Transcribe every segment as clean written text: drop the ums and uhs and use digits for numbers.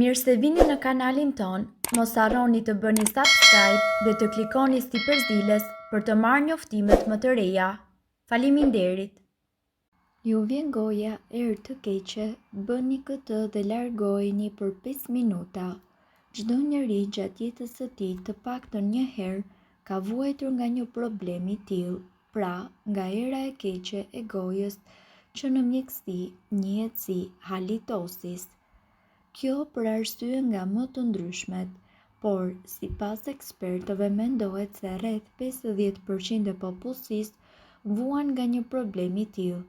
Mirë se vini në kanalin ton, mos harroni të bëni subscribe dhe të klikoni si përzdiles për të marrë njoftimet më të reja. Faleminderit! Ju vjen goja erë të keqe, bëni këtë dhe largoheni për 5 minuta. Çdo njeri gjatë jetës së tij të paktën një herë ka vuajtur nga një problem i tillë, pra nga era e keqe e gojës që në mjeksi njihet si halitosis. Kjo për arsye nga më të ndryshmet, por sipas ekspertëve mendohet se rreth 50% e popullsisë vuan nga një problem i tillë.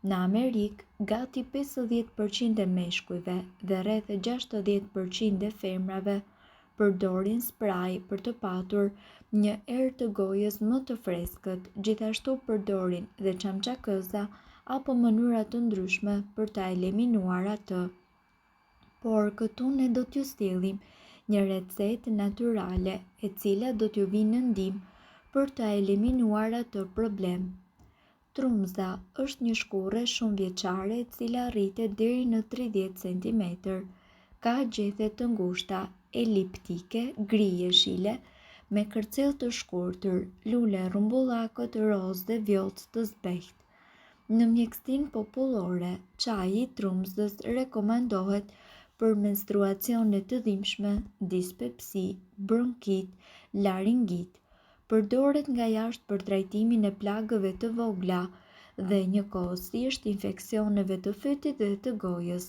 Në Amerikë, gati 50% e meshkujve dhe rreth 60% e femrave përdorin spray për të patur një erë të gojës më të freskët, gjithashtu përdorin dhe çamçakëza apo mënyra të ndryshme për ta eliminuar atë. Por këtu ne do t'ju sjellim një recetë natyrale e cila do t'ju vinë në ndihmë për ta eliminuar atë problem. Trumza është një shkurrë shumë vjeçare e cila rritet deri në 30 cm. Ka gjethe të ngushta, eliptike, gri-jeshile, me kërcell të shkurtër, lule rrumbullakët rozë dhe vjollcë të zbehtë. Në mjekësinë popullore, çaji i trumzës rekomandohet për menstruacione të dhimbshme, dispepsi, bronkit, laringit. Përdoret nga jashtë për trajtimin e plagëve të vogla dhe njëkohësisht infeksioneve të fytit dhe të gojës.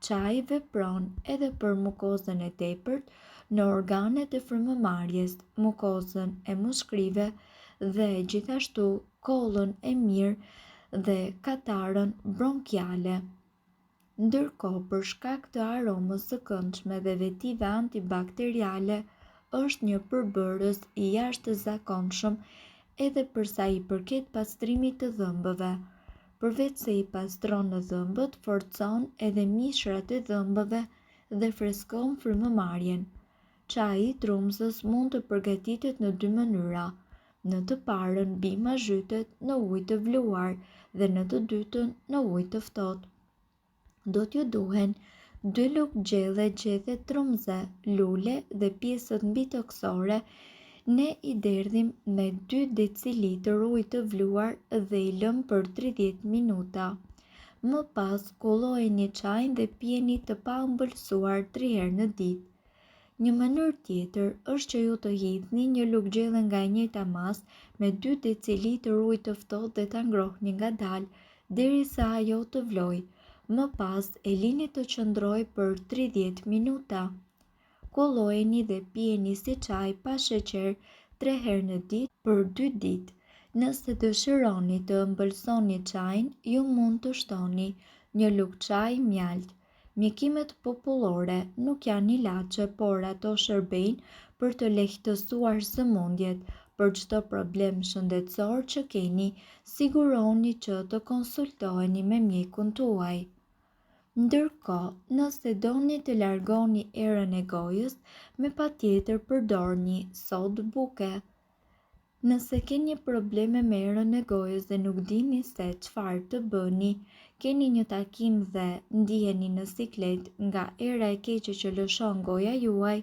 Çaji vepron edhe për mukozën e tepërt në organet e frymëmarrjes, mukozën e mushkrive dhe gjithashtu kollën e mirë dhe katarën bronkiale. Ndërkohë, për shkak të aromës së këndshme dhe vetive antibakteriale, është një përbërës i jashtëzakonshëm edhe për sa i përket pastrimit të dhëmbëve. Përveç se i pastron në dhëmbët, forcon edhe mishrat e dhëmbëve dhe freskon frymëmarrjen. Çaji i trumzës mund të përgatitet në 2 mënyra. Në të parën bima zhytet në ujë të vluar dhe në të dytën në ujë të ftohtë. Do t'ju duhen 2 lugë gjelle gjethe trumze, lule dhe pjesët mbitoksore. Ne i derdhim me 2 decilitër ujë të vluar dhe i lëm për 30 minuta. Më pas kullojeni çajin dhe pijeni të paëmbëlsuar 3 herë në ditë. Një mënyrë tjetër është që ju të hidhni një lugë gjelle nga e njëjta masë me 2 decilitër ujë të ftohtë dhe ta ngrohni ngadalë derisa ajo të vlojë. Më pas e lini të qëndrojë për 30 minuta. Kullojeni dhe pijeni si çaj pa sheqer 3 herë në ditë për 2 ditë. Nëse dëshironi të ëmbëlsoni çajin, ju mund të shtoni një lugë çaj mjalt. Mjekimet popullore nuk janë ilaçe, por ato shërbejnë për të lehtësuar sëmundjet. Për çdo problem shëndetësor që keni, siguroni që të konsultoheni me mjekun tuaj. Ndërkohë, nëse doni të largoni erën e gojës, me patjetër përdorni sodë buke. Nëse keni probleme me erën e gojës dhe nuk dini se çfarë të bëni, keni një takim dhe ndiheni në siklet nga era e keqe që lëshon goja juaj,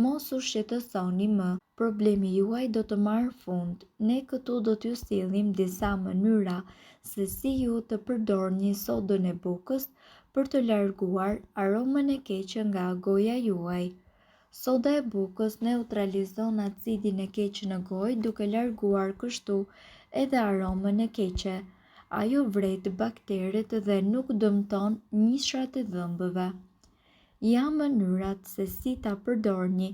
mos u shqetësoni më, problemi juaj do të marrë fund. Ne këtu do t'ju sjellim disa mënyra se si ju të përdorni sodën e bukës për të larguar aromën e keqe nga goja juaj. Soda e bukës neutralizon acidin e keq në gojë duke larguar kështu edhe aromën e keqe. Ajo vret bakteret dhe nuk dëmton mishrat e dhëmbëve. Janë mënyrat se si ta përdorni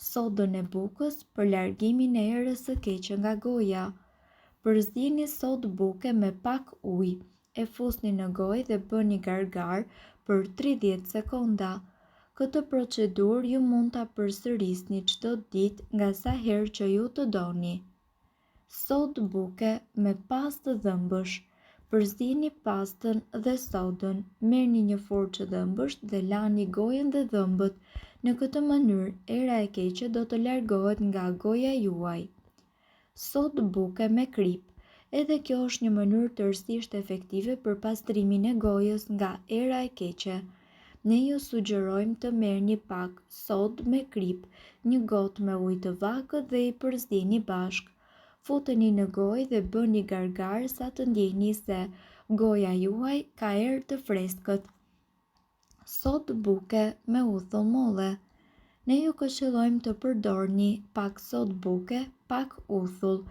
sodën e bukës për largimin e erës së keqe nga goja. Përzieni sodë buke me pak ujë, e fusni në gojë dhe bëni gargar për 30 sekonda. Këtë procedurë ju mund ta përsërisni çdo ditë nga sa herë që ju të doni. Sodë buke me pastë dhëmbësh. Përzieni pastën dhe sodën, merrni një furçë dhëmbësh dhe lani gojën dhe dhëmbët. Në këtë mënyrë, era e keqe do të largohet nga goja juaj. Sodë buke me krip. Edhe kjo është një mënyrë tërësisht efektive për pastrimin e gojës nga era e keqe. Ne ju sugjerojmë të merrni pak sodë me krip, një gotë me ujë të vakët dhe i përzdini bashkë. Futeni në gojë dhe bëni gargar sa të ndjeni se goja juaj ka erë të freskët. Sodë buke me uthull molle. Ne ju këshillojmë të përdorni pak sodë buke, pak uthull.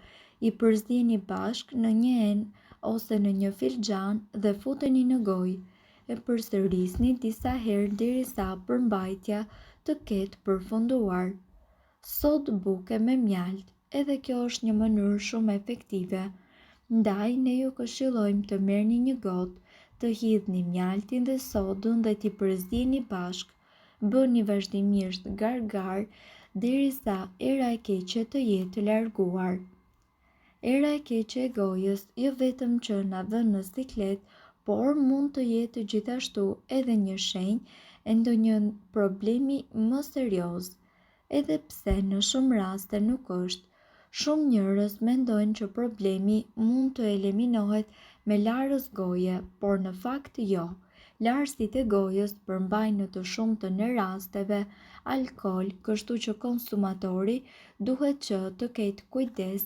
I përzdini bashkë në një enë ose në një filxhan dhe futeni në gojë. E përsërisni disa herë derisa përmbajtja të ketë përfunduar. Sodë buke me mjalt, edhe kjo është një mënyrë shumë efektive. Ndaj ne ju këshillojmë të merrni një gotë, të hidhni mjaltin dhe sodën dhe t'i përzdini bashkë. Bëni vazhdimisht gargar derisa era e keqe të jetë larguar. Era e keqe e gojës jo vetëm që na vën në siklet, por mund të jetë gjithashtu edhe një shenjë e ndonjë problemi më serioz. Edhe pse në shumë raste nuk është, shumë njerëz mendojnë që problemi mund të eliminohet me larës goje, por në fakt jo. Larësit e gojës përmbajnë në të shumtën e rasteve alkool, kështu që konsumatori duhet që të ketë kujdes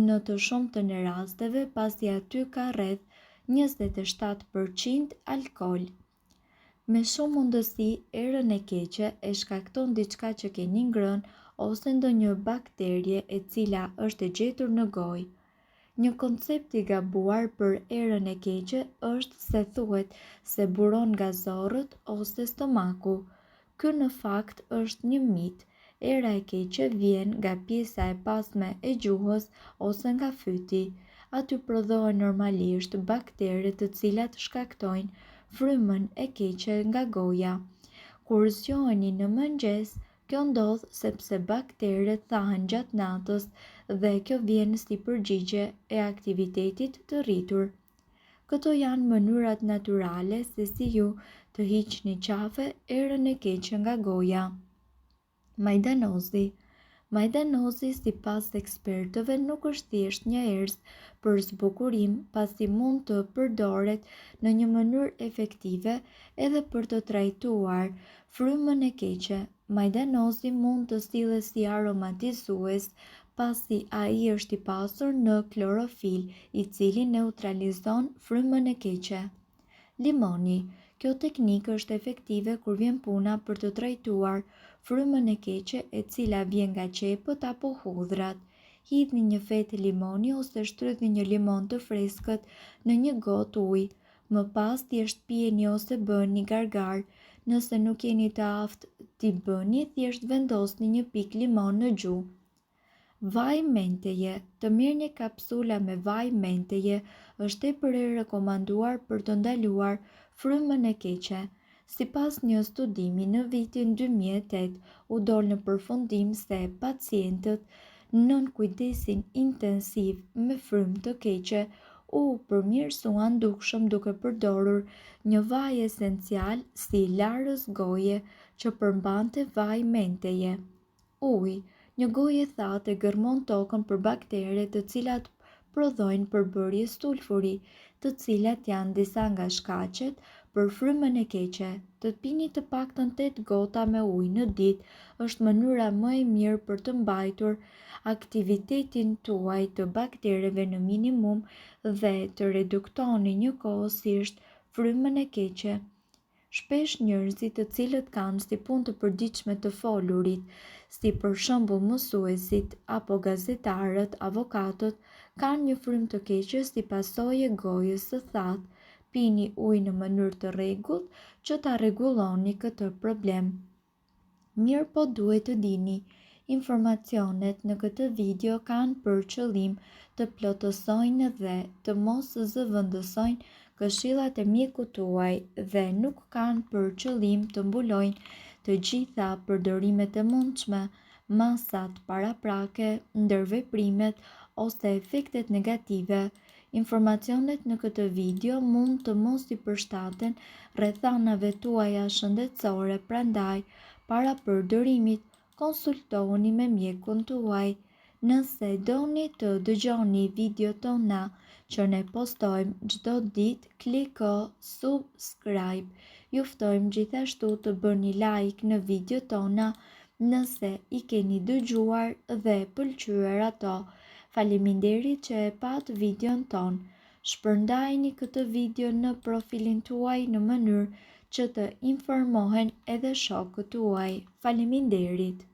në të shumtën e rasteve pasi aty ka rreth 27% alkool. Me shumë mundësi, erën e keqe e shkakton diçka që keni ngrënë ose ndonjë bakterie e cila është e gjetur në gojë. Një koncept i gabuar për erën e keqe është se thuhet se buron nga zorrët ose stomaku. Ky në fakt është një mit. Era e keqe vjen nga pjesa e pasme e gjuhës ose nga fyti. Aty prodhohen normalisht baktere të cilat shkaktojnë frymën e keqe nga goja. Kur zgjoheni në mëngjes, kjo ndodh sepse bakteret thahen gjatë natës dhe kjo vjen si përgjigje e aktivitetit të rritur. Këto janë mënyrat natyrale se si ju të hiqni qafe erën e keqe nga goja. Majdanozi sipas ekspertëve nuk është thjesht një erëz për zbukurim, pasi mund të përdoret në një mënyrë efektive edhe për të trajtuar frymën e keqe. Majdanozi mund të sillet si aromatizues pasi ai është i pasur në klorofil, i cili neutralizon frymën e keqe. Limoni. Kjo teknikë është efektive kur vjen puna për të trajtuar frymën e keqe e cila vjen nga qepët apo hudhrat. Hidhni një fetë limoni ose shtrydhni një limon të freskët në një gotë ujë. Më pas thjesht pijeni ose bëni gargar. Nëse nuk jeni të aftë t'i bëni, thjesht vendosni një pikë limon në gjuhë. Vaj menteje. Të merrni kapsula me vaj menteje është tepër e rekomanduar për të ndaluar frymën e keqe. Sipas një studimi në vitin 2008, u dol në përfundim se pacientët nën kujdesin intensiv me frymë të keqe u përmirësuan dukshëm duke përdorur një vaj esencial si larës goje që përmbante vaj menteje. Uji. Një gojë e thatë e gërmon tokën për baktere të cilat prodhojnë përbërje sulfuri, të cilat janë disa nga shkaqet për frymën e keqe. Të pini të paktën 8 gota me ujë në ditë është mënyra më e mirë për të mbajtur aktivitetin tuaj të baktereve në minimum dhe të reduktoni njëkohësisht frymën e keqe. Shpesh njerëzit të cilët kanë si punë të përditshme të folurit, si për shembull mësuesit apo gazetarët, avokatët, kanë një frymë të keqe si pasojë e gojës së thatë. Pini ujë në mënyrë të rregullt që ta rregulloni këtë problem. Mirë po duhet të dini, informacionet në këtë video kanë për qëllim të plotësojnë dhe të mos zëvendësojnë këshillat e mjekut tuaj dhe nuk kanë për qëllim të mbulojnë të gjitha përdorimet e mundshme, masat paraprake, ndërveprimet ose efektet negative. Informacionet në këtë video mund të mos i përshtaten rrethanave tuaja shëndetësore, prandaj, para përdorimit, konsultohuni me mjekun tuaj. Nëse doni të dëgjoni video tona që ne postojmë çdo ditë, kliko subscribe. Ju ftojmë gjithashtu të bëni like në video tona nëse i keni dëgjuar dhe pëlqyer ato. Faleminderit që e pat videon ton. Shpërndajni këtë video në profilin tuaj në mënyrë që të informohen edhe shokët tuaj. Faleminderit!